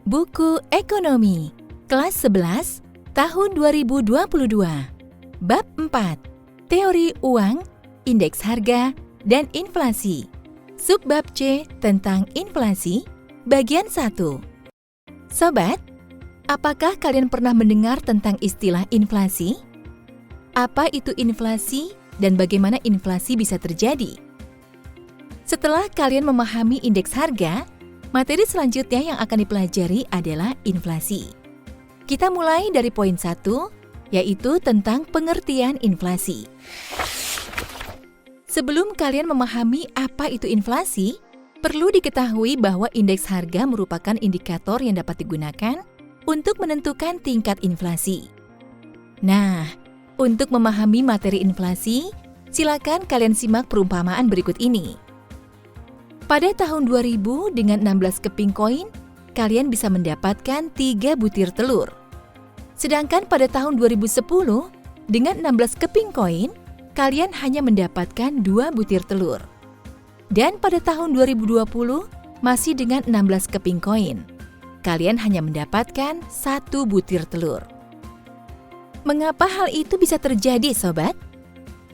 Buku Ekonomi, kelas 11, tahun 2022, Bab 4, Teori Uang, Indeks Harga, dan Inflasi. Subbab C tentang inflasi, bagian 1. Sobat, apakah kalian pernah mendengar tentang istilah inflasi? Apa itu inflasi dan bagaimana inflasi bisa terjadi? Setelah kalian memahami indeks harga, materi selanjutnya yang akan dipelajari adalah inflasi. Kita mulai dari poin 1, yaitu tentang pengertian inflasi. Sebelum kalian memahami apa itu inflasi, perlu diketahui bahwa indeks harga merupakan indikator yang dapat digunakan untuk menentukan tingkat inflasi. Nah, untuk memahami materi inflasi, silakan kalian simak perumpamaan berikut ini. Pada tahun 2000 dengan 16 keping koin, kalian bisa mendapatkan 3 butir telur. Sedangkan pada tahun 2010, dengan 16 keping koin, kalian hanya mendapatkan 2 butir telur. Dan pada tahun 2020, masih dengan 16 keping koin, kalian hanya mendapatkan 1 butir telur. Mengapa hal itu bisa terjadi, sobat?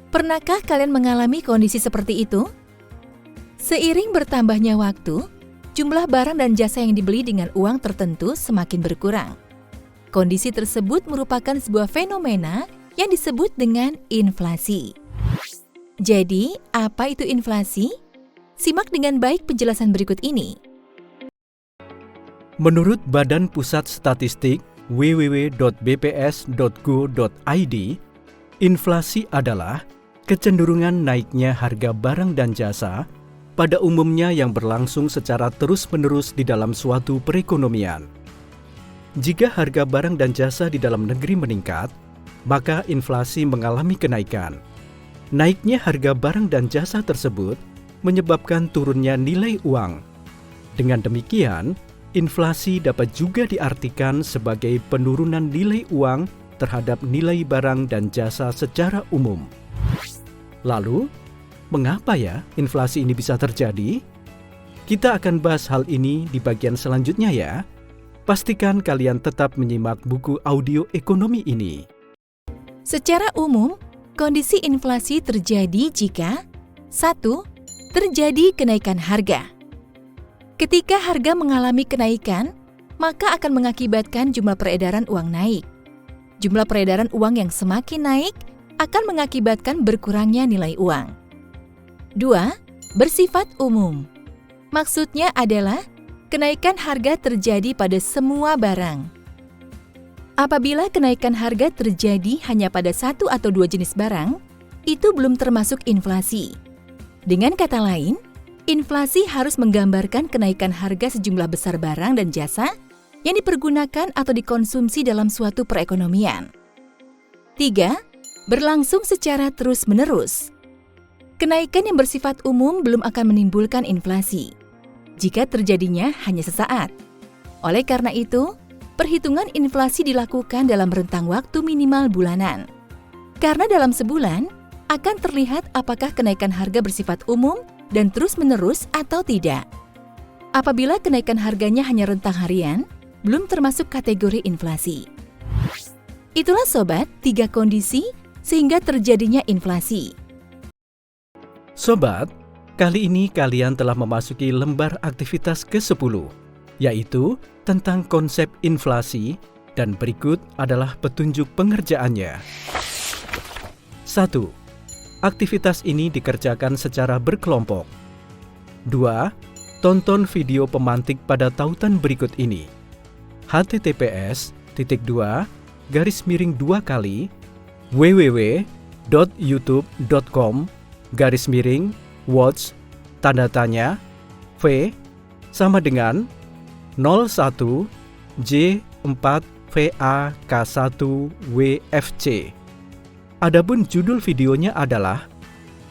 Pernahkah kalian mengalami kondisi seperti itu? Seiring bertambahnya waktu, jumlah barang dan jasa yang dibeli dengan uang tertentu semakin berkurang. Kondisi tersebut merupakan sebuah fenomena yang disebut dengan inflasi. Jadi, apa itu inflasi? Simak dengan baik penjelasan berikut ini. Menurut Badan Pusat Statistik www.bps.go.id, inflasi adalah kecenderungan naiknya harga barang dan jasa pada umumnya yang berlangsung secara terus-menerus di dalam suatu perekonomian. Jika harga barang dan jasa di dalam negeri meningkat, maka inflasi mengalami kenaikan. Naiknya harga barang dan jasa tersebut menyebabkan turunnya nilai uang. Dengan demikian, inflasi dapat juga diartikan sebagai penurunan nilai uang terhadap nilai barang dan jasa secara umum. Lalu, mengapa ya inflasi ini bisa terjadi? Kita akan bahas hal ini di bagian selanjutnya ya. Pastikan kalian tetap menyimak buku audio ekonomi ini. Secara umum, kondisi inflasi terjadi jika 1. Terjadi kenaikan harga. Ketika harga mengalami kenaikan, maka akan mengakibatkan jumlah peredaran uang naik. Jumlah peredaran uang yang semakin naik akan mengakibatkan berkurangnya nilai uang. 2. Bersifat umum. Maksudnya adalah kenaikan harga terjadi pada semua barang. Apabila kenaikan harga terjadi hanya pada 1 atau 2 jenis barang, itu belum termasuk inflasi. Dengan kata lain, inflasi harus menggambarkan kenaikan harga sejumlah besar barang dan jasa yang dipergunakan atau dikonsumsi dalam suatu perekonomian. 3. Berlangsung secara terus-menerus. Kenaikan yang bersifat umum belum akan menimbulkan inflasi jika terjadinya hanya sesaat. Oleh karena itu, perhitungan inflasi dilakukan dalam rentang waktu minimal bulanan. Karena dalam sebulan akan terlihat apakah kenaikan harga bersifat umum dan terus-menerus atau tidak. Apabila kenaikan harganya hanya rentang harian, belum termasuk kategori inflasi. Itulah sobat, 3 kondisi sehingga terjadinya inflasi. Sobat, kali ini kalian telah memasuki lembar aktivitas ke-10, yaitu tentang konsep inflasi, dan berikut adalah petunjuk pengerjaannya. 1. Aktivitas ini dikerjakan secara berkelompok. 2. Tonton video pemantik pada tautan berikut ini. https://www.youtube.com/watch tanda tanya V sama dengan 01J4VAK1WFC. Adapun judul videonya adalah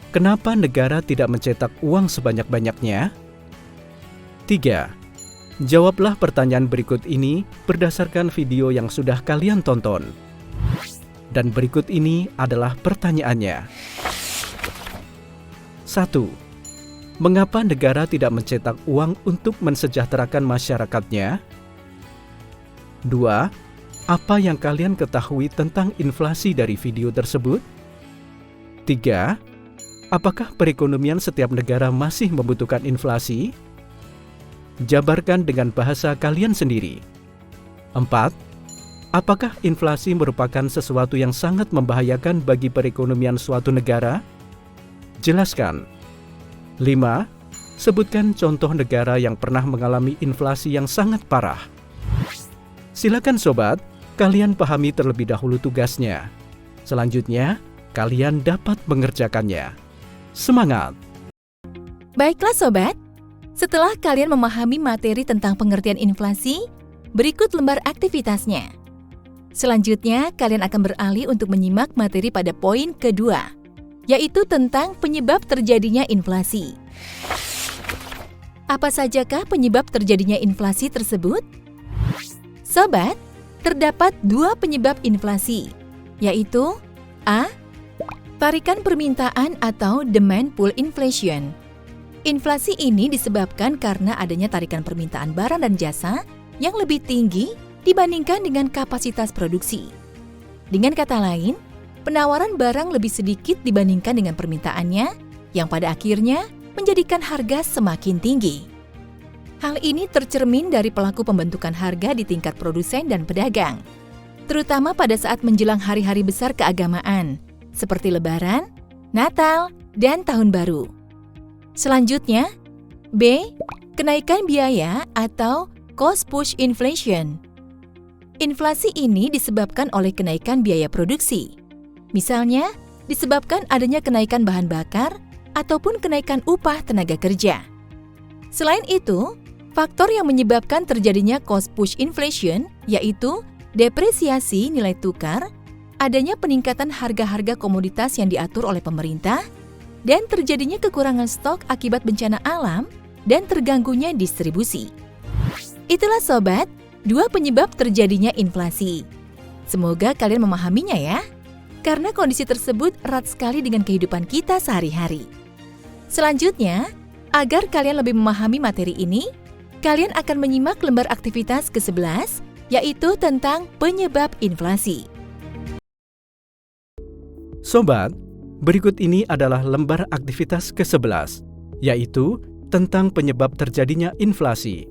Kenapa negara tidak mencetak uang sebanyak-banyaknya? 3. Jawablah pertanyaan berikut ini berdasarkan video yang sudah kalian tonton. Dan berikut ini adalah pertanyaannya. 1. Mengapa negara tidak mencetak uang untuk mensejahterakan masyarakatnya? 2. Apa yang kalian ketahui tentang inflasi dari video tersebut? 3. Apakah perekonomian setiap negara masih membutuhkan inflasi? Jabarkan dengan bahasa kalian sendiri. 4. Apakah inflasi merupakan sesuatu yang sangat membahayakan bagi perekonomian suatu negara? Jelaskan. 5. Sebutkan contoh negara yang pernah mengalami inflasi yang sangat parah. Silakan sobat, kalian pahami terlebih dahulu tugasnya. Selanjutnya, kalian dapat mengerjakannya. Semangat! Baiklah sobat, setelah kalian memahami materi tentang pengertian inflasi, berikut lembar aktivitasnya. Selanjutnya, kalian akan beralih untuk menyimak materi pada poin kedua, yaitu tentang penyebab terjadinya inflasi. Apa sajakah penyebab terjadinya inflasi tersebut? Sobat, terdapat 2 penyebab inflasi, yaitu A. Tarikan permintaan atau demand pull inflation. Inflasi ini disebabkan karena adanya tarikan permintaan barang dan jasa yang lebih tinggi dibandingkan dengan kapasitas produksi. Dengan kata lain, penawaran barang lebih sedikit dibandingkan dengan permintaannya, yang pada akhirnya menjadikan harga semakin tinggi. Hal ini tercermin dari pelaku pembentukan harga di tingkat produsen dan pedagang, terutama pada saat menjelang hari-hari besar keagamaan, seperti Lebaran, Natal, dan Tahun Baru. Selanjutnya, B. Kenaikan biaya atau cost push inflation. Inflasi ini disebabkan oleh kenaikan biaya produksi. Misalnya, disebabkan adanya kenaikan bahan bakar ataupun kenaikan upah tenaga kerja. Selain itu, faktor yang menyebabkan terjadinya cost push inflation yaitu depresiasi nilai tukar, adanya peningkatan harga-harga komoditas yang diatur oleh pemerintah, dan terjadinya kekurangan stok akibat bencana alam dan terganggunya distribusi. Itulah sobat, 2 penyebab terjadinya inflasi. Semoga kalian memahaminya ya, karena kondisi tersebut erat sekali dengan kehidupan kita sehari-hari. Selanjutnya, agar kalian lebih memahami materi ini, kalian akan menyimak lembar aktivitas ke-11, yaitu tentang penyebab inflasi. Sobat, berikut ini adalah lembar aktivitas ke-11, yaitu tentang penyebab terjadinya inflasi.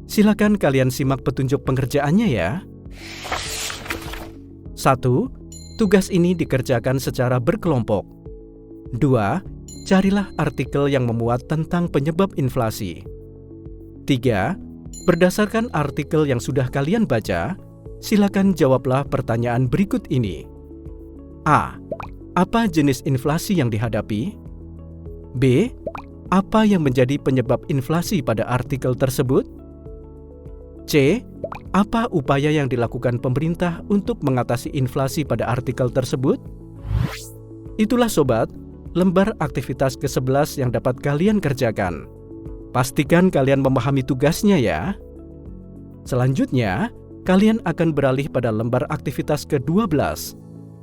Silakan kalian simak petunjuk pengerjaannya ya. 1. Tugas ini dikerjakan secara berkelompok. 2. Carilah artikel yang memuat tentang penyebab inflasi. 3. Berdasarkan artikel yang sudah kalian baca, silakan jawablah pertanyaan berikut ini. A. Apa jenis inflasi yang dihadapi? B. Apa yang menjadi penyebab inflasi pada artikel tersebut? C. Apa upaya yang dilakukan pemerintah untuk mengatasi inflasi pada artikel tersebut? Itulah sobat, lembar aktivitas ke-11 yang dapat kalian kerjakan. Pastikan kalian memahami tugasnya ya. Selanjutnya, kalian akan beralih pada lembar aktivitas ke-12.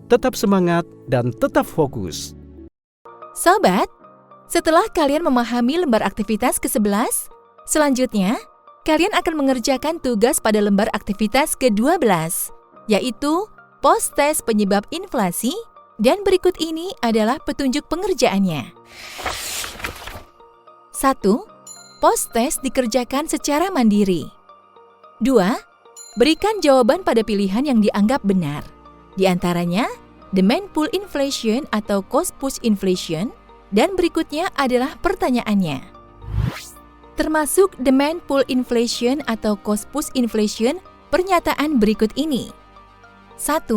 Tetap semangat dan tetap fokus. Sobat, setelah kalian memahami lembar aktivitas ke-11, selanjutnya kalian akan mengerjakan tugas pada lembar aktivitas ke-12, yaitu post-tes penyebab inflasi, dan berikut ini adalah petunjuk pengerjaannya. 1. Post-tes dikerjakan secara mandiri. 2. Berikan jawaban pada pilihan yang dianggap benar. Di antaranya, demand pull inflation atau cost push inflation, dan berikutnya adalah pertanyaannya. Termasuk demand pull inflation atau cost push inflation, pernyataan berikut ini. 1.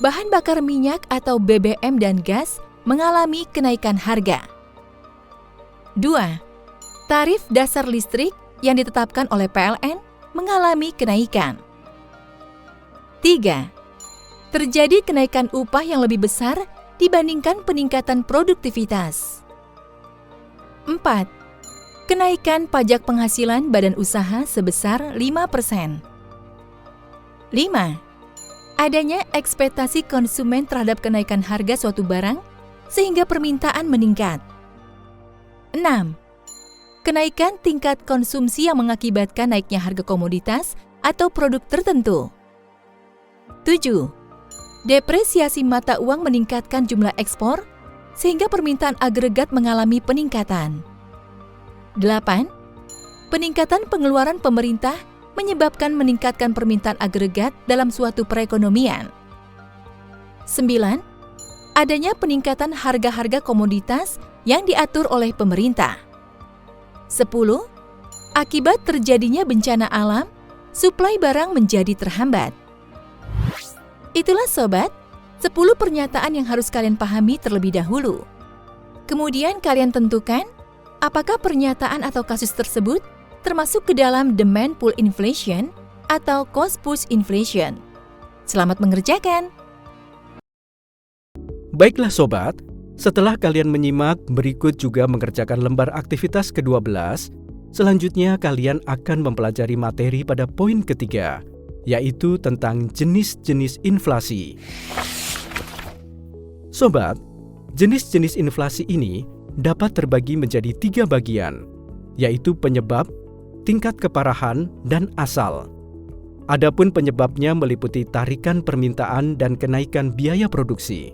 Bahan bakar minyak atau BBM dan gas mengalami kenaikan harga. 2. Tarif dasar listrik yang ditetapkan oleh PLN mengalami kenaikan. 3. Terjadi kenaikan upah yang lebih besar dibandingkan peningkatan produktivitas. 4. Kenaikan pajak penghasilan badan usaha sebesar 5%. 5. Adanya ekspektasi konsumen terhadap kenaikan harga suatu barang sehingga permintaan meningkat. 6. Kenaikan tingkat konsumsi yang mengakibatkan naiknya harga komoditas atau produk tertentu. 7. Depresiasi mata uang meningkatkan jumlah ekspor, sehingga permintaan agregat mengalami peningkatan. 8. Peningkatan pengeluaran pemerintah menyebabkan meningkatkan permintaan agregat dalam suatu perekonomian. 9. Adanya peningkatan harga-harga komoditas yang diatur oleh pemerintah. 10. Akibat terjadinya bencana alam, suplai barang menjadi terhambat. Itulah sobat, 10 pernyataan yang harus kalian pahami terlebih dahulu. Kemudian kalian tentukan apakah pernyataan atau kasus tersebut termasuk ke dalam demand pull inflation atau cost push inflation. Selamat mengerjakan. Baiklah sobat, setelah kalian menyimak, berikut juga mengerjakan lembar aktivitas ke-12. Selanjutnya kalian akan mempelajari materi pada poin ketiga, yaitu tentang jenis-jenis inflasi. Sobat, jenis-jenis inflasi ini dapat terbagi menjadi 3 bagian, yaitu penyebab, tingkat keparahan, dan asal. Adapun penyebabnya meliputi tarikan permintaan dan kenaikan biaya produksi.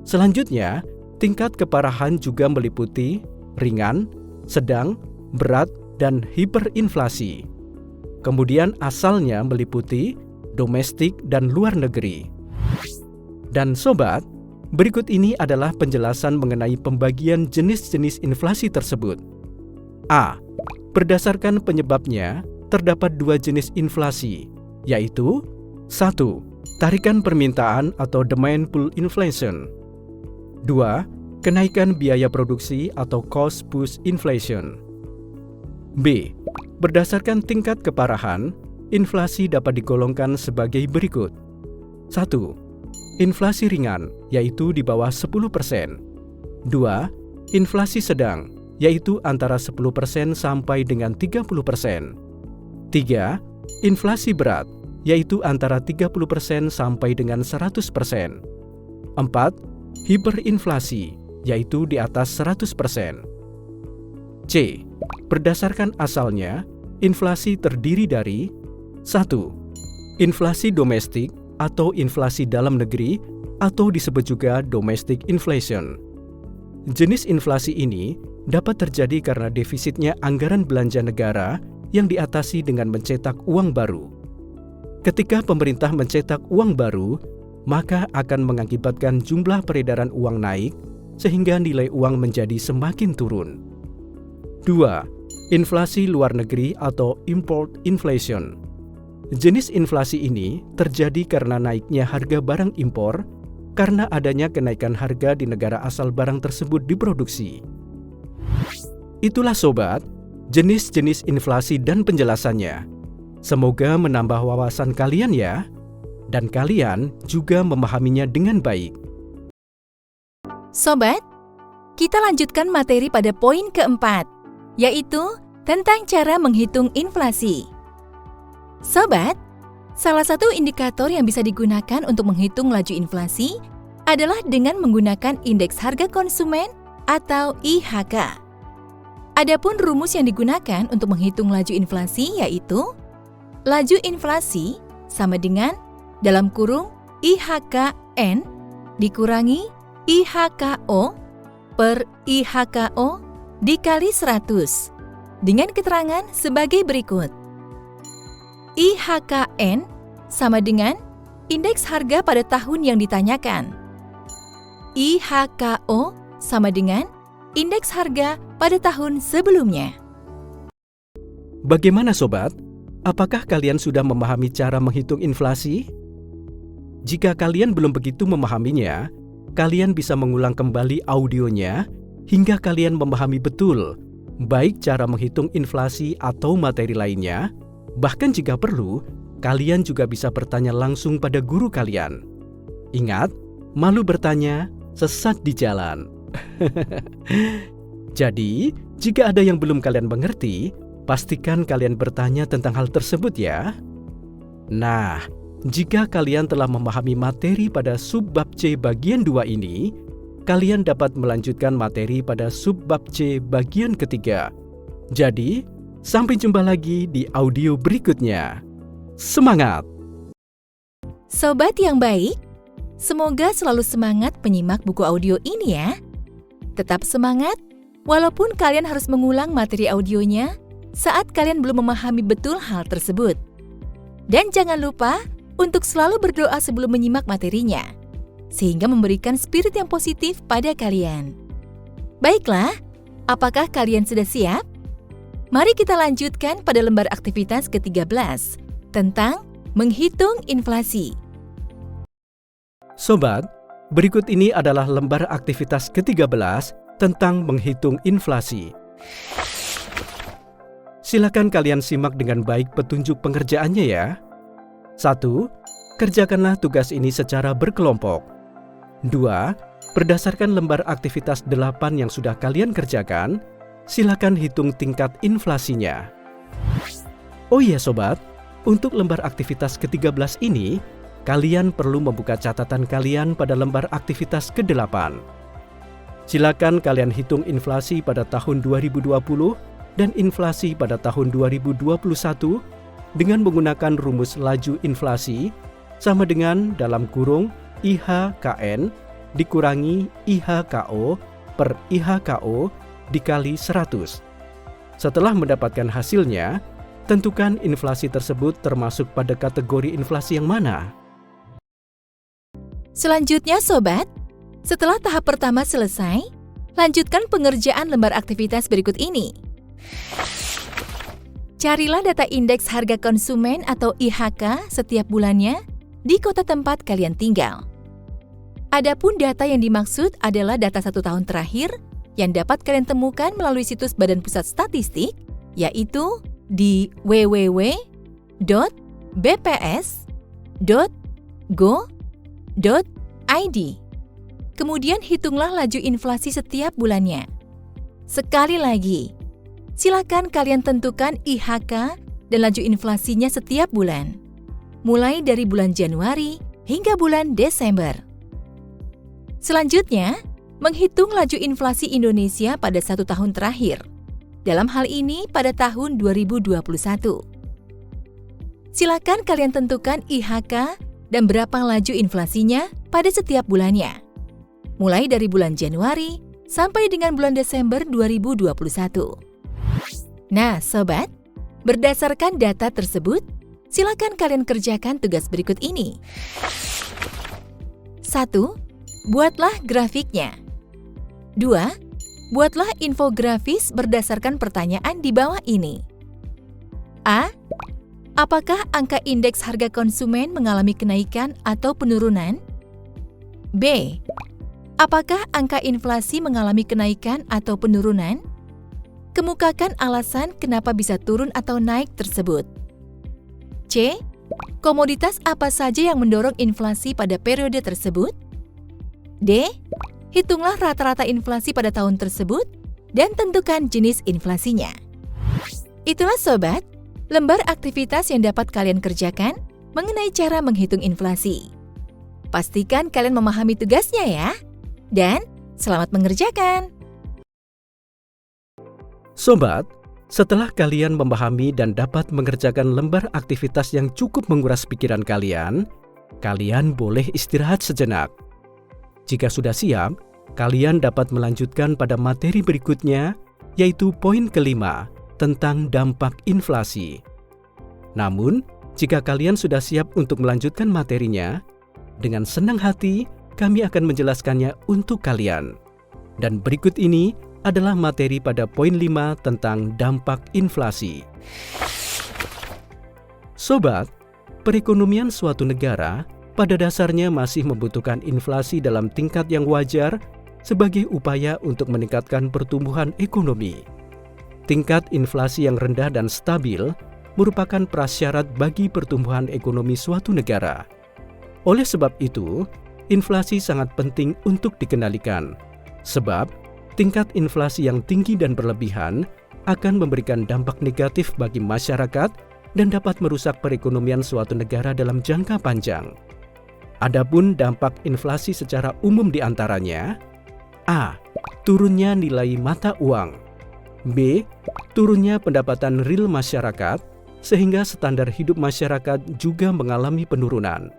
Selanjutnya, tingkat keparahan juga meliputi ringan, sedang, berat, dan hiperinflasi. Kemudian asalnya meliputi domestik dan luar negeri. Dan sobat, berikut ini adalah penjelasan mengenai pembagian jenis-jenis inflasi tersebut. A. Berdasarkan penyebabnya, terdapat 2 jenis inflasi, yaitu 1. Tarikan permintaan atau demand pull inflation. 2. Kenaikan biaya produksi atau cost push inflation. B. Berdasarkan tingkat keparahan, inflasi dapat digolongkan sebagai berikut. 1. Inflasi ringan, yaitu di bawah 10%. 2. Inflasi sedang, yaitu antara 10% sampai dengan 30%. 3. Inflasi berat, yaitu antara 30% sampai dengan 100%. 4. Hiperinflasi, yaitu di atas 100%. C. Berdasarkan asalnya, inflasi terdiri dari 1. Inflasi domestik atau inflasi dalam negeri atau disebut juga domestic inflation. Jenis inflasi ini dapat terjadi karena defisitnya anggaran belanja negara yang diatasi dengan mencetak uang baru. Ketika pemerintah mencetak uang baru, maka akan mengakibatkan jumlah peredaran uang naik sehingga nilai uang menjadi semakin turun. 2. Inflasi luar negeri atau import inflation. Jenis inflasi ini terjadi karena naiknya harga barang impor karena adanya kenaikan harga di negara asal barang tersebut diproduksi. Itulah sobat, jenis-jenis inflasi dan penjelasannya. Semoga menambah wawasan kalian ya, dan kalian juga memahaminya dengan baik. Sobat, kita lanjutkan materi pada poin keempat, yaitu tentang cara menghitung inflasi. Sobat, salah satu indikator yang bisa digunakan untuk menghitung laju inflasi adalah dengan menggunakan indeks harga konsumen atau IHK. Adapun rumus yang digunakan untuk menghitung laju inflasi yaitu laju inflasi sama dengan dalam kurung IHKN dikurangi IHKO per IHKO dikali 100 dengan keterangan sebagai berikut. IHKN sama dengan indeks harga pada tahun yang ditanyakan. IHKO sama dengan indeks harga pada tahun sebelumnya. Bagaimana sobat? Apakah kalian sudah memahami cara menghitung inflasi? Jika kalian belum begitu memahaminya, kalian bisa mengulang kembali audionya hingga kalian memahami betul, baik cara menghitung inflasi atau materi lainnya. Bahkan jika perlu, kalian juga bisa bertanya langsung pada guru kalian. Ingat, malu bertanya, sesat di jalan. Jadi, jika ada yang belum kalian mengerti, pastikan kalian bertanya tentang hal tersebut ya. Nah, jika kalian telah memahami materi pada subbab C bagian 2 ini, kalian dapat melanjutkan materi pada subbab C bagian ketiga. Jadi, sampai jumpa lagi di audio berikutnya. semangat! Sobat yang baik, semoga selalu semangat menyimak buku audio ini ya. Tetap semangat, walaupun kalian harus mengulang materi audionya saat kalian belum memahami betul hal tersebut. Dan jangan lupa untuk selalu berdoa sebelum menyimak materinya, sehingga memberikan spirit yang positif pada kalian. Baiklah, apakah kalian sudah siap? Mari kita lanjutkan pada lembar aktivitas ke-13 tentang menghitung inflasi. Sobat, berikut ini adalah lembar aktivitas ke-13 tentang menghitung inflasi. Silakan kalian simak dengan baik petunjuk pengerjaannya ya. 1. Kerjakanlah tugas ini secara berkelompok. 2. Berdasarkan lembar aktivitas 8 yang sudah kalian kerjakan, silakan hitung tingkat inflasinya. Oh iya sobat, untuk lembar aktivitas ke-13 ini, kalian perlu membuka catatan kalian pada lembar aktivitas ke-8. Silakan kalian hitung inflasi pada tahun 2020 dan inflasi pada tahun 2021 dengan menggunakan rumus laju inflasi sama dengan dalam kurung IHKN dikurangi IHKO per IHKO dikali 100. Setelah mendapatkan hasilnya, tentukan inflasi tersebut termasuk pada kategori inflasi yang mana. Selanjutnya sobat, setelah tahap pertama selesai, lanjutkan pengerjaan lembar aktivitas berikut ini. Carilah data indeks harga konsumen atau IHK setiap bulannya di kota tempat kalian tinggal. Adapun data yang dimaksud adalah data 1 tahun terakhir yang dapat kalian temukan melalui situs Badan Pusat Statistik, yaitu di www.bps.go.id. Kemudian hitunglah laju inflasi setiap bulannya. Sekali lagi, silakan kalian tentukan IHK dan laju inflasinya setiap bulan, mulai dari bulan Januari hingga bulan Desember. Selanjutnya, menghitung laju inflasi Indonesia pada 1 tahun terakhir. Dalam hal ini pada tahun 2021. Silakan kalian tentukan IHK dan berapa laju inflasinya pada setiap bulannya, mulai dari bulan Januari sampai dengan bulan Desember 2021. Nah, sobat, berdasarkan data tersebut, silakan kalian kerjakan tugas berikut ini. 1. Buatlah grafiknya. 2. Buatlah infografis berdasarkan pertanyaan di bawah ini. A. Apakah angka indeks harga konsumen mengalami kenaikan atau penurunan? B. Apakah angka inflasi mengalami kenaikan atau penurunan? Kemukakan alasan kenapa bisa turun atau naik tersebut. C. Komoditas apa saja yang mendorong inflasi pada periode tersebut? D. Hitunglah rata-rata inflasi pada tahun tersebut dan tentukan jenis inflasinya. Itulah sobat, lembar aktivitas yang dapat kalian kerjakan mengenai cara menghitung inflasi. Pastikan kalian memahami tugasnya ya. Dan selamat mengerjakan. Sobat, setelah kalian memahami dan dapat mengerjakan lembar aktivitas yang cukup menguras pikiran kalian boleh istirahat sejenak. Jika sudah siap, kalian dapat melanjutkan pada materi berikutnya, yaitu poin kelima tentang dampak inflasi. Namun, jika kalian sudah siap untuk melanjutkan materinya, dengan senang hati kami akan menjelaskannya untuk kalian. Dan berikut ini adalah materi pada poin 5 tentang dampak inflasi. Sobat, perekonomian suatu negara pada dasarnya masih membutuhkan inflasi dalam tingkat yang wajar sebagai upaya untuk meningkatkan pertumbuhan ekonomi. Tingkat inflasi yang rendah dan stabil merupakan prasyarat bagi pertumbuhan ekonomi suatu negara. Oleh sebab itu, inflasi sangat penting untuk dikendalikan, sebab tingkat inflasi yang tinggi dan berlebihan akan memberikan dampak negatif bagi masyarakat dan dapat merusak perekonomian suatu negara dalam jangka panjang. Adapun dampak inflasi secara umum diantaranya: A. Turunnya nilai mata uang. B. Turunnya pendapatan real masyarakat. sehingga standar hidup masyarakat juga mengalami penurunan.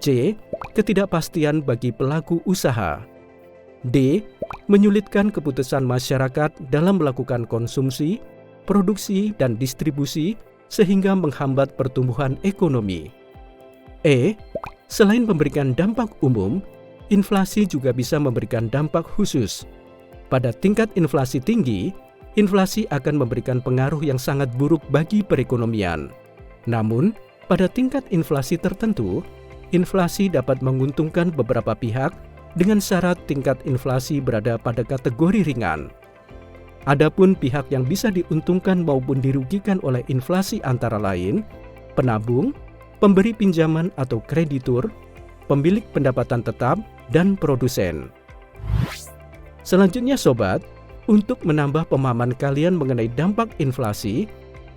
C. Ketidakpastian bagi pelaku usaha. D. Menyulitkan keputusan masyarakat dalam melakukan konsumsi, produksi, dan distribusi sehingga menghambat pertumbuhan ekonomi. E. Selain memberikan dampak umum, inflasi juga bisa memberikan dampak khusus. Pada tingkat inflasi tinggi, inflasi akan memberikan pengaruh yang sangat buruk bagi perekonomian. Namun, pada tingkat inflasi tertentu, inflasi dapat menguntungkan beberapa pihak dengan syarat tingkat inflasi berada pada kategori ringan. Adapun pihak yang bisa diuntungkan maupun dirugikan oleh inflasi antara lain, penabung, pemberi pinjaman atau kreditur, pemilik pendapatan tetap, dan produsen. Selanjutnya sobat, untuk menambah pemahaman kalian mengenai dampak inflasi,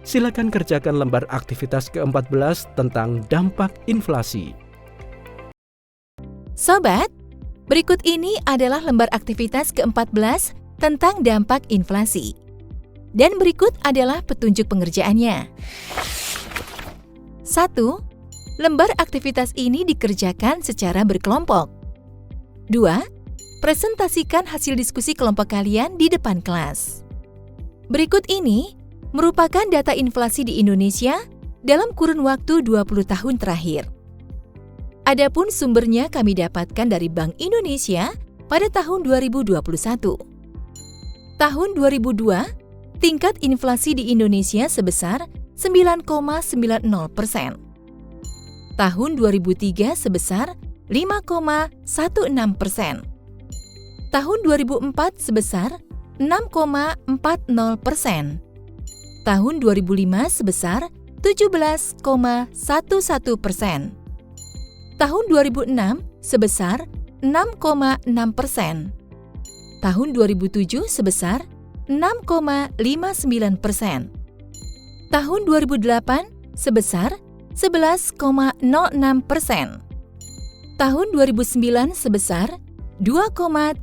silakan kerjakan lembar aktivitas ke-14 tentang dampak inflasi. Sobat, berikut ini adalah lembar aktivitas ke-14 tentang dampak inflasi. Dan berikut adalah petunjuk pengerjaannya. 1. Lembar aktivitas ini dikerjakan secara berkelompok. 2. Presentasikan hasil diskusi kelompok kalian di depan kelas. Berikut ini merupakan data inflasi di Indonesia dalam kurun waktu 20 tahun terakhir. Adapun sumbernya kami dapatkan dari Bank Indonesia pada tahun 2021. Tahun 2002, tingkat inflasi di Indonesia sebesar 9,90%. Tahun 2003 sebesar 5,16%. Tahun 2004 sebesar 6,40%. Tahun 2005 sebesar 17,11%. Tahun 2006 sebesar 6,6%. Tahun 2007 sebesar 6,59%. Tahun 2008 sebesar 11,06%. Tahun 2009 sebesar 2,78%.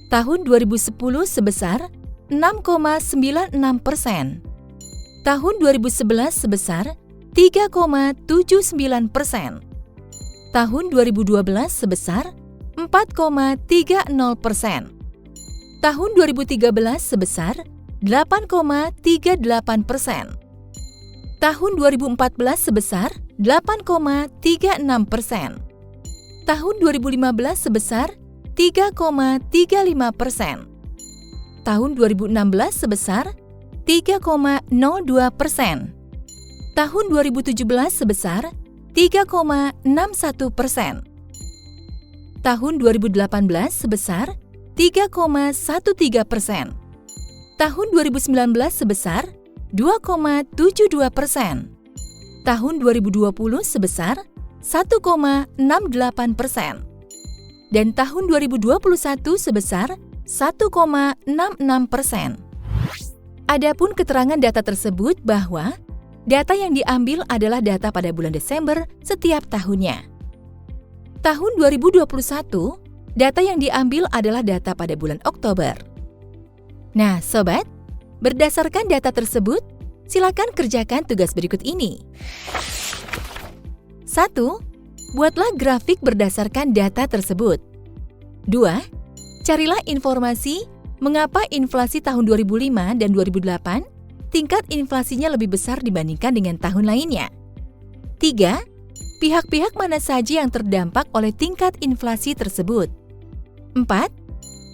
Tahun 2010 sebesar 6,96%. Tahun 2011 sebesar 3,79%. Tahun 2012 sebesar 4,30%. Tahun 2013 sebesar 8,38%. Tahun 2014 sebesar 8,36%. Tahun 2015 sebesar 3,35%. Tahun 2016 sebesar 3,02%. Tahun 2017 sebesar 3,61%. Tahun 2018 sebesar 3,13%. Tahun 2019 sebesar 2,72%. Tahun 2020 sebesar 1,68%. Dan tahun 2021 sebesar 1,66%. Adapun keterangan data tersebut bahwa data yang diambil adalah data pada bulan Desember setiap tahunnya. Tahun 2021, data yang diambil adalah data pada bulan Oktober. Nah, sobat, berdasarkan data tersebut, silakan kerjakan tugas berikut ini. 1. Buatlah grafik berdasarkan data tersebut. 2. Carilah informasi mengapa inflasi tahun 2005 dan 2008 tingkat inflasinya lebih besar dibandingkan dengan tahun lainnya. 3. Pihak-pihak mana saja yang terdampak oleh tingkat inflasi tersebut. 4.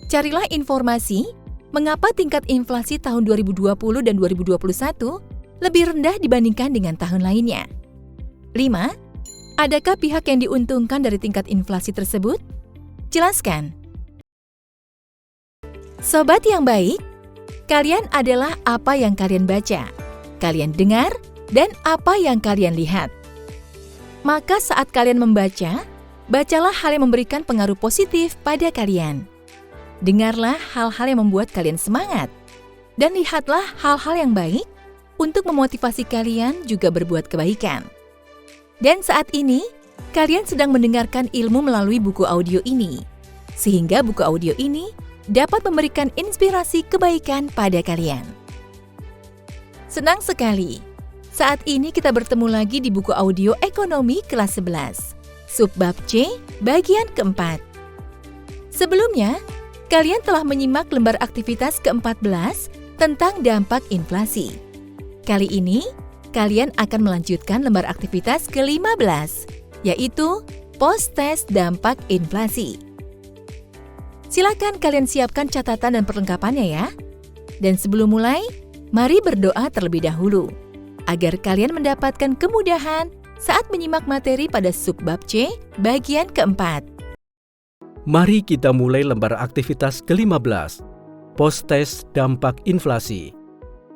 Carilah informasi mengapa tingkat inflasi tahun 2020 dan 2021 lebih rendah dibandingkan dengan tahun lainnya. 5. Adakah pihak yang diuntungkan dari tingkat inflasi tersebut? Jelaskan. Sobat yang baik, kalian adalah apa yang kalian baca, kalian dengar, dan apa yang kalian lihat. Maka saat kalian membaca, bacalah hal yang memberikan pengaruh positif pada kalian. Dengarlah hal-hal yang membuat kalian semangat. Dan lihatlah hal-hal yang baik untuk memotivasi kalian juga berbuat kebaikan. Dan saat ini, kalian sedang mendengarkan ilmu melalui buku audio ini. Sehingga buku audio ini dapat memberikan inspirasi kebaikan pada kalian. Senang sekali. Saat ini kita bertemu lagi di buku audio Ekonomi kelas 11, Subbab C, bagian keempat. Sebelumnya, kalian telah menyimak lembar aktivitas ke-14 tentang dampak inflasi. Kali ini, kalian akan melanjutkan lembar aktivitas ke-15, yaitu post-test dampak inflasi. Silakan kalian siapkan catatan dan perlengkapannya ya. Dan sebelum mulai, mari berdoa terlebih dahulu, agar kalian mendapatkan kemudahan saat menyimak materi pada Subbab C, bagian keempat. Mari kita mulai lembar aktivitas ke-15, post-test dampak inflasi.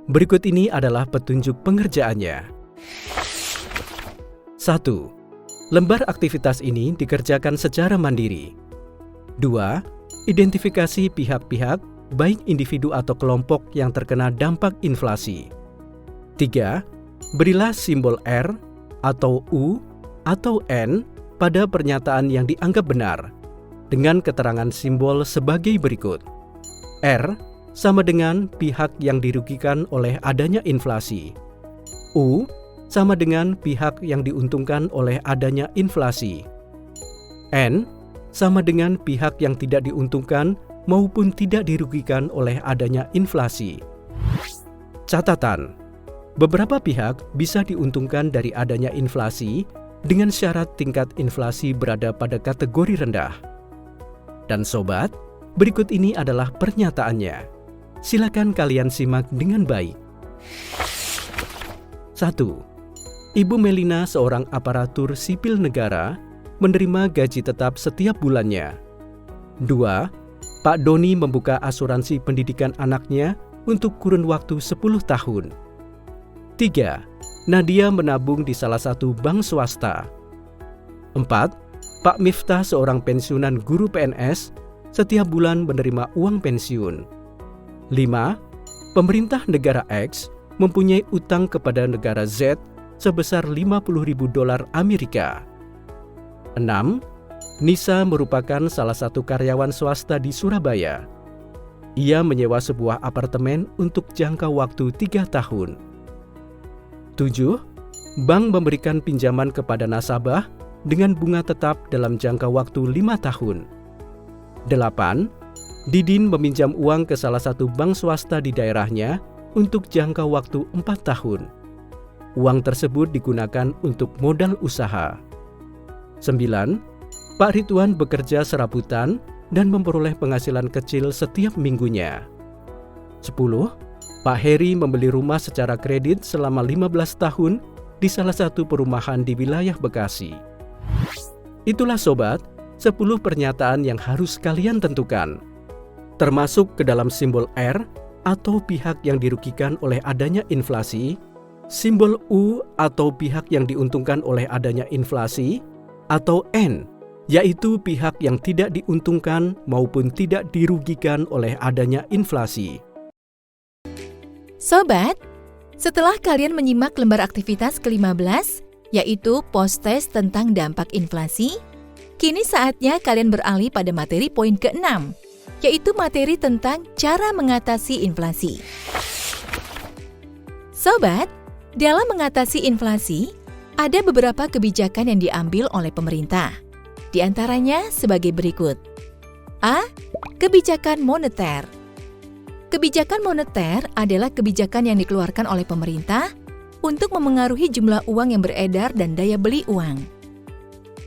Berikut ini adalah petunjuk pengerjaannya. 1. Lembar aktivitas ini dikerjakan secara mandiri. 2. Identifikasi pihak-pihak, baik individu atau kelompok yang terkena dampak inflasi. 3. Berilah simbol R atau U atau N pada pernyataan yang dianggap benar dengan keterangan simbol sebagai berikut. R sama dengan pihak yang dirugikan oleh adanya inflasi. U sama dengan pihak yang diuntungkan oleh adanya inflasi. N sama dengan pihak yang tidak diuntungkan maupun tidak dirugikan oleh adanya inflasi. Catatan: beberapa pihak bisa diuntungkan dari adanya inflasi dengan syarat tingkat inflasi berada pada kategori rendah. Dan sobat, berikut ini adalah pernyataannya. Silakan kalian simak dengan baik. 1. Ibu Melina, seorang aparatur sipil negara, menerima gaji tetap setiap bulannya. 2. Pak Doni membuka asuransi pendidikan anaknya untuk kurun waktu 10 tahun. 3. Nadia menabung di salah satu bank swasta. 4. Pak Miftah, seorang pensiunan guru PNS, setiap bulan menerima uang pensiun. 5. Pemerintah negara X mempunyai utang kepada negara Z sebesar $50.000 Amerika. 6. Nisa merupakan salah satu karyawan swasta di Surabaya. Ia menyewa sebuah apartemen untuk jangka waktu 3 tahun. 7. Bank memberikan pinjaman kepada nasabah dengan bunga tetap dalam jangka waktu 5 tahun. 8. Didin meminjam uang ke salah satu bank swasta di daerahnya untuk jangka waktu 4 tahun. Uang tersebut digunakan untuk modal usaha. 9. Pak Ridwan bekerja serabutan dan memperoleh penghasilan kecil setiap minggunya. 10. Pak Heri membeli rumah secara kredit selama 15 tahun di salah satu perumahan di wilayah Bekasi. Itulah sobat, 10 pernyataan yang harus kalian tentukan, termasuk ke dalam simbol R atau pihak yang dirugikan oleh adanya inflasi, simbol U atau pihak yang diuntungkan oleh adanya inflasi, atau N, yaitu pihak yang tidak diuntungkan maupun tidak dirugikan oleh adanya inflasi. Sobat, setelah kalian menyimak lembar aktivitas ke-15, yaitu post-test tentang dampak inflasi, kini saatnya kalian beralih pada materi poin ke-6, yaitu materi tentang cara mengatasi inflasi. Sobat, dalam mengatasi inflasi, ada beberapa kebijakan yang diambil oleh pemerintah. Di antaranya sebagai berikut. A. Kebijakan moneter. Kebijakan moneter adalah kebijakan yang dikeluarkan oleh pemerintah untuk memengaruhi jumlah uang yang beredar dan daya beli uang.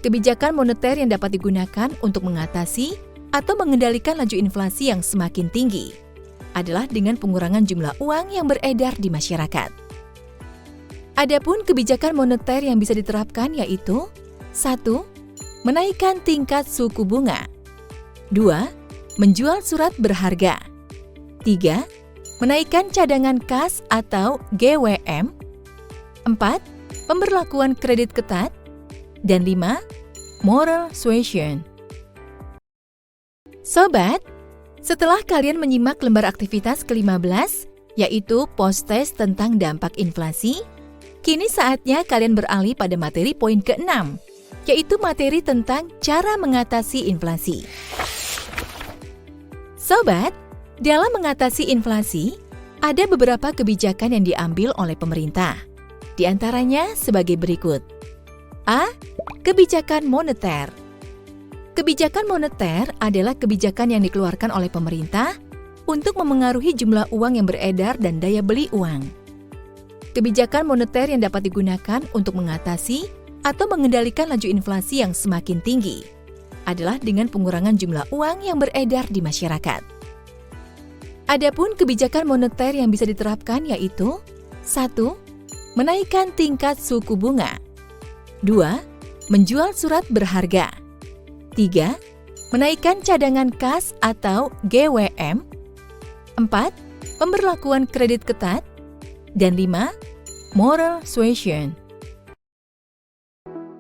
Kebijakan moneter yang dapat digunakan untuk mengatasi atau mengendalikan laju inflasi yang semakin tinggi adalah dengan pengurangan jumlah uang yang beredar di masyarakat. Adapun kebijakan moneter yang bisa diterapkan yaitu 1. Menaikkan tingkat suku bunga. 2. Menjual surat berharga. 3. Menaikkan cadangan kas atau GWM. 4. Pemberlakuan kredit ketat. Dan 5. Moral suasion. Sobat, setelah kalian menyimak lembar aktivitas ke-15, yaitu post-test tentang dampak inflasi, kini saatnya kalian beralih pada materi poin ke-6, yaitu materi tentang cara mengatasi inflasi. Sobat, dalam mengatasi inflasi, Ada beberapa kebijakan yang diambil oleh pemerintah. Di antaranya sebagai berikut. A. Kebijakan moneter. Kebijakan moneter adalah kebijakan yang dikeluarkan oleh pemerintah untuk memengaruhi jumlah uang yang beredar dan daya beli uang. Kebijakan moneter yang dapat digunakan untuk mengatasi atau mengendalikan laju inflasi yang semakin tinggi adalah dengan pengurangan jumlah uang yang beredar di masyarakat. Adapun kebijakan moneter yang bisa diterapkan yaitu 1. Menaikkan tingkat suku bunga. 2. Menjual surat berharga. 3. Menaikkan cadangan kas atau GWM. 4. Pemberlakuan kredit ketat. Dan 5. Moral suasion.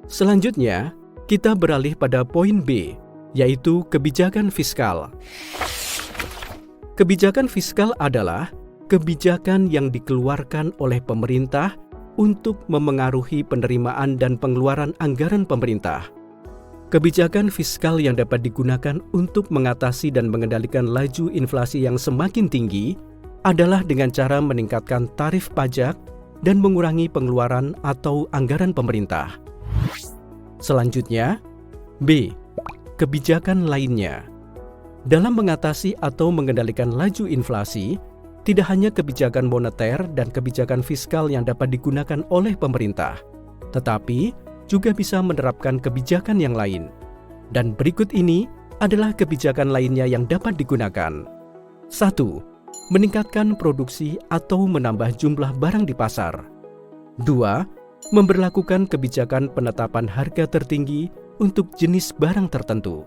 Selanjutnya, kita beralih pada poin B, yaitu kebijakan fiskal. Kebijakan fiskal adalah kebijakan yang dikeluarkan oleh pemerintah untuk memengaruhi penerimaan dan pengeluaran anggaran pemerintah. Kebijakan fiskal yang dapat digunakan untuk mengatasi dan mengendalikan laju inflasi yang semakin tinggi adalah dengan cara meningkatkan tarif pajak dan mengurangi pengeluaran atau anggaran pemerintah. Selanjutnya, B. Kebijakan lainnya. Dalam mengatasi atau mengendalikan laju inflasi, tidak hanya kebijakan moneter dan kebijakan fiskal yang dapat digunakan oleh pemerintah, tetapi juga bisa menerapkan kebijakan yang lain. Dan berikut ini adalah kebijakan lainnya yang dapat digunakan. 1. Meningkatkan produksi atau menambah jumlah barang di pasar. 2. Memberlakukan kebijakan penetapan harga tertinggi untuk jenis barang tertentu.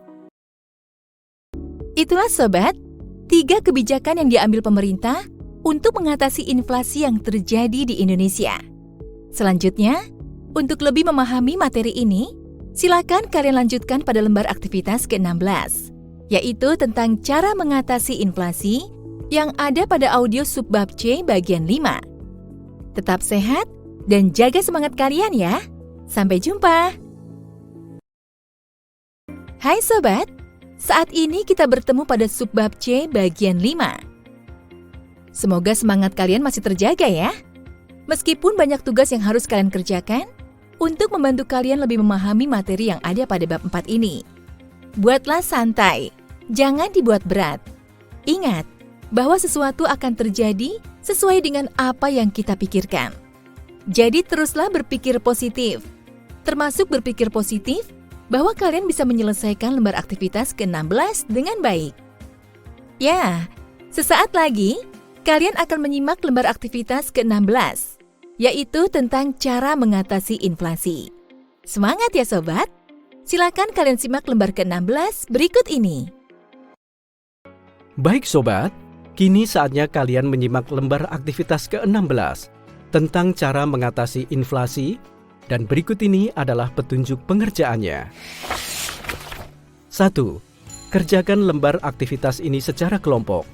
Itulah sobat, 3 kebijakan yang diambil pemerintah untuk mengatasi inflasi yang terjadi di Indonesia. Selanjutnya, untuk lebih memahami materi ini, silakan kalian lanjutkan pada lembar aktivitas ke-16, yaitu tentang cara mengatasi inflasi yang ada pada audio subbab C bagian 5. Tetap sehat dan jaga semangat kalian ya. Sampai jumpa. Hai sobat, saat ini kita bertemu pada subbab C bagian 5. Semoga semangat kalian masih terjaga ya. Meskipun banyak tugas yang harus kalian kerjakan untuk membantu kalian lebih memahami materi yang ada pada bab 4 ini. Buatlah santai, jangan dibuat berat. Ingat bahwa sesuatu akan terjadi sesuai dengan apa yang kita pikirkan. Jadi teruslah berpikir positif, termasuk berpikir positif bahwa kalian bisa menyelesaikan lembar aktivitas ke-16 dengan baik. Ya, sesaat lagi kalian akan menyimak lembar aktivitas ke-16, yaitu tentang cara mengatasi inflasi. Semangat ya sobat! Silakan kalian simak lembar ke-16 berikut ini. Baik sobat, kini saatnya kalian menyimak lembar aktivitas ke-16 tentang cara mengatasi inflasi, dan berikut ini adalah petunjuk pengerjaannya. 1. Kerjakan lembar aktivitas ini secara kelompok.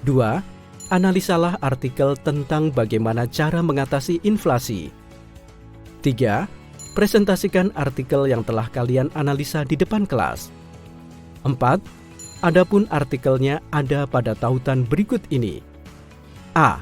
2. Analisalah artikel tentang bagaimana cara mengatasi inflasi. 3. Presentasikan artikel yang telah kalian analisa di depan kelas. 4. Adapun artikelnya ada pada tautan berikut ini. A.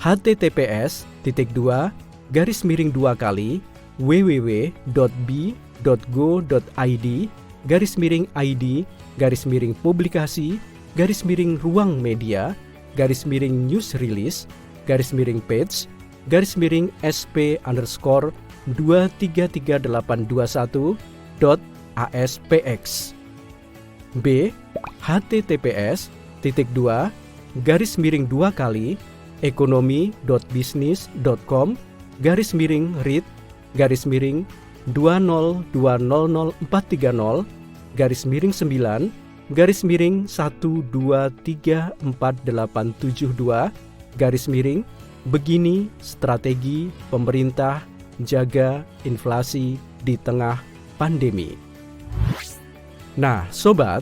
https://www.b.go.id/id/publikasi/ruang media/news release /page/SP_2333821.aspx. B. https://read_2020.9 begini strategi pemerintah jaga inflasi di tengah pandemi. Nah, sobat,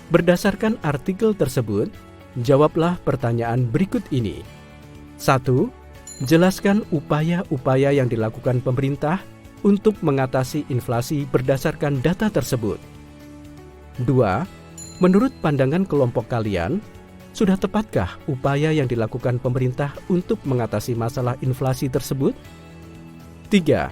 berdasarkan artikel tersebut, jawablah pertanyaan berikut ini. 1. Jelaskan upaya-upaya yang dilakukan pemerintah untuk mengatasi inflasi berdasarkan data tersebut. 2. Menurut pandangan kelompok kalian, Sudah tepatkah upaya yang dilakukan pemerintah untuk mengatasi masalah inflasi tersebut? 3.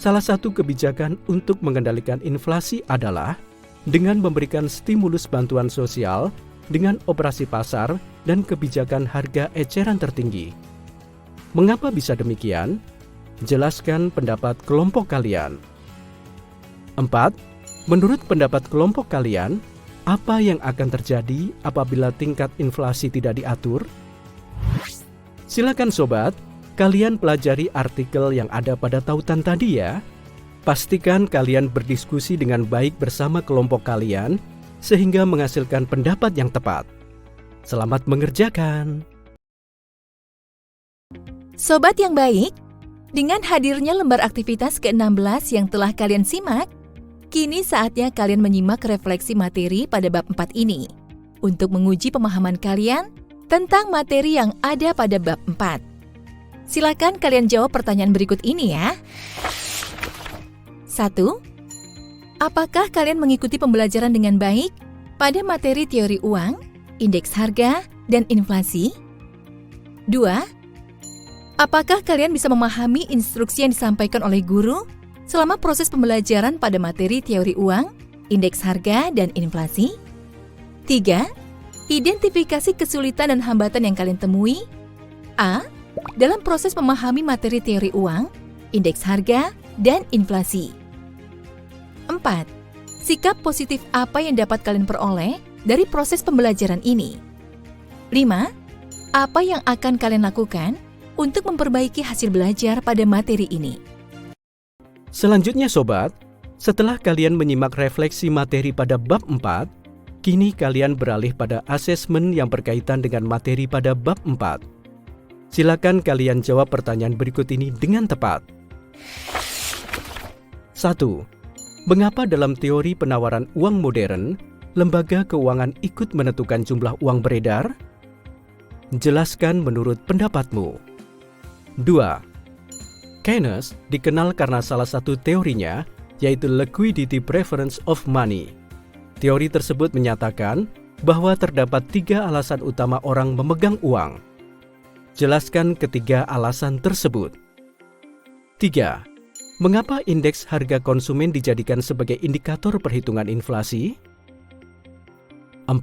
Salah satu kebijakan untuk mengendalikan inflasi adalah dengan memberikan stimulus bantuan sosial dengan operasi pasar dan kebijakan harga eceran tertinggi. Mengapa bisa demikian? Jelaskan pendapat kelompok kalian. 4. Menurut pendapat kelompok kalian, apa yang akan terjadi apabila tingkat inflasi tidak diatur? Silakan sobat, kalian pelajari artikel yang ada pada tautan tadi ya. Pastikan kalian berdiskusi dengan baik bersama kelompok kalian sehingga menghasilkan pendapat yang tepat. Selamat mengerjakan. Sobat yang baik, dengan hadirnya lembar aktivitas ke-16 yang telah kalian simak, kini saatnya kalian menyimak refleksi materi pada bab 4 ini untuk menguji pemahaman kalian tentang materi yang ada pada bab 4. Silakan kalian jawab pertanyaan berikut ini ya. 1. Apakah kalian mengikuti pembelajaran dengan baik pada materi teori uang, indeks harga, dan inflasi? 2. Apakah kalian bisa memahami instruksi yang disampaikan oleh guru selama proses pembelajaran pada materi teori uang, indeks harga, dan inflasi? 3. Identifikasi kesulitan dan hambatan yang kalian temui. A. Dalam proses memahami materi teori uang, indeks harga, dan inflasi. 4. Sikap positif apa yang dapat kalian peroleh dari proses pembelajaran ini? 5. Apa yang akan kalian lakukan untuk memperbaiki hasil belajar pada materi ini? Selanjutnya sobat, setelah kalian menyimak refleksi materi pada bab 4, kini kalian beralih pada asesmen yang berkaitan dengan materi pada bab 4. Silakan kalian jawab pertanyaan berikut ini dengan tepat. 1. Mengapa dalam teori penawaran uang modern, lembaga keuangan ikut menentukan jumlah uang beredar? Jelaskan menurut pendapatmu. 2. Keynes dikenal karena salah satu teorinya, yaitu liquidity preference of money. Teori tersebut menyatakan bahwa terdapat 3 alasan utama orang memegang uang. Jelaskan ketiga alasan tersebut. 3. Mengapa indeks harga konsumen dijadikan sebagai indikator perhitungan inflasi? 4.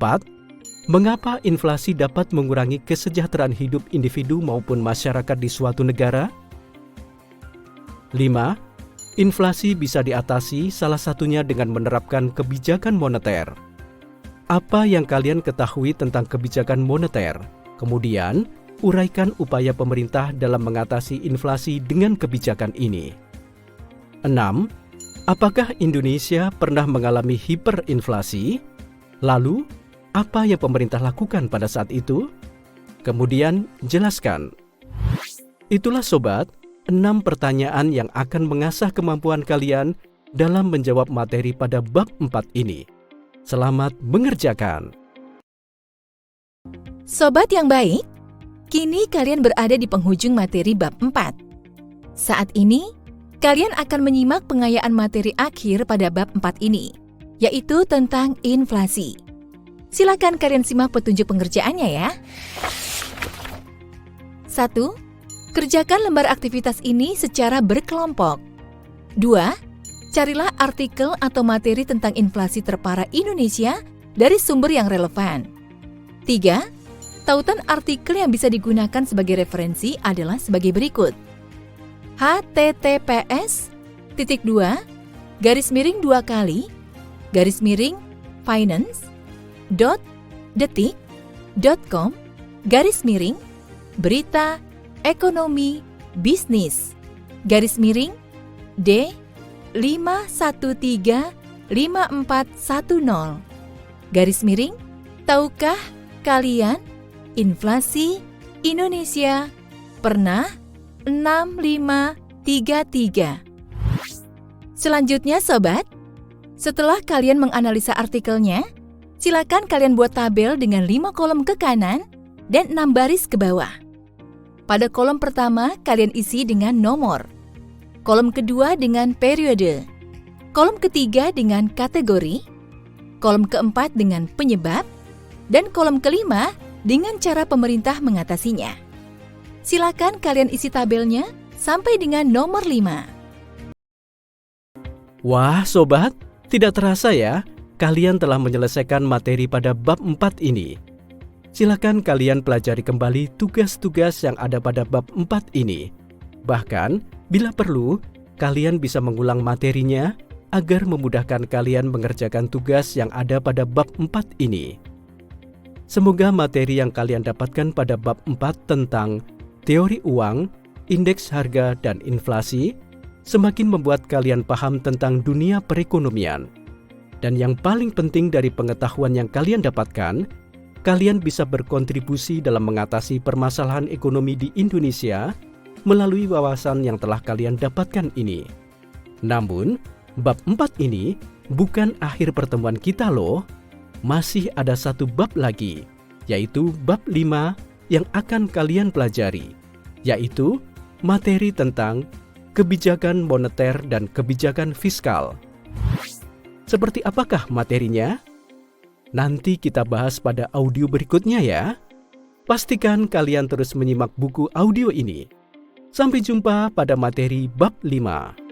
Mengapa inflasi dapat mengurangi kesejahteraan hidup individu maupun masyarakat di suatu negara? 5. Inflasi bisa diatasi salah satunya dengan menerapkan kebijakan moneter. Apa yang kalian ketahui tentang kebijakan moneter? Kemudian, uraikan upaya pemerintah dalam mengatasi inflasi dengan kebijakan ini. 6. Apakah Indonesia pernah mengalami hiperinflasi? Lalu, apa yang pemerintah lakukan pada saat itu? Kemudian, jelaskan. Itulah sobat, 6 pertanyaan yang akan mengasah kemampuan kalian dalam menjawab materi pada bab 4 ini. Selamat mengerjakan. Sobat yang baik, kini kalian berada di penghujung materi bab 4. Saat ini, kalian akan menyimak pengayaan materi akhir pada bab 4 ini, yaitu tentang inflasi. Silakan kalian simak petunjuk pengerjaannya ya. 1. Kerjakan lembar aktivitas ini secara berkelompok. 2. Carilah artikel atau materi tentang inflasi terparah Indonesia dari sumber yang relevan. 3. Tautan artikel yang bisa digunakan sebagai referensi adalah sebagai berikut. https://finance.detik.com/berita ekonomi bisnis _D5135410 tahukah kalian inflasi Indonesia pernah 6533. Selanjutnya sobat, setelah kalian menganalisa artikelnya, silakan kalian buat tabel dengan 5 kolom ke kanan dan 6 baris ke bawah. Pada kolom pertama, kalian isi dengan nomor. Kolom kedua dengan periode. Kolom ketiga dengan kategori. Kolom keempat dengan penyebab. Dan kolom kelima dengan cara pemerintah mengatasinya. Silakan kalian isi tabelnya sampai dengan nomor 5. Wah, sobat, tidak terasa ya, kalian telah menyelesaikan materi pada bab 4 ini. Silakan kalian pelajari kembali tugas-tugas yang ada pada bab 4 ini. Bahkan, bila perlu, kalian bisa mengulang materinya agar memudahkan kalian mengerjakan tugas yang ada pada bab 4 ini. Semoga materi yang kalian dapatkan pada bab 4 tentang teori uang, indeks harga, dan inflasi semakin membuat kalian paham tentang dunia perekonomian. Dan yang paling penting dari pengetahuan yang kalian dapatkan, kalian bisa berkontribusi dalam mengatasi permasalahan ekonomi di Indonesia melalui wawasan yang telah kalian dapatkan ini. Namun, bab 4 ini bukan akhir pertemuan kita loh. Masih ada satu bab lagi, yaitu bab 5 yang akan kalian pelajari, yaitu materi tentang kebijakan moneter dan kebijakan fiskal. Seperti apakah materinya? Nanti kita bahas pada audio berikutnya ya. Pastikan kalian terus menyimak buku audio ini. Sampai jumpa pada materi bab 5.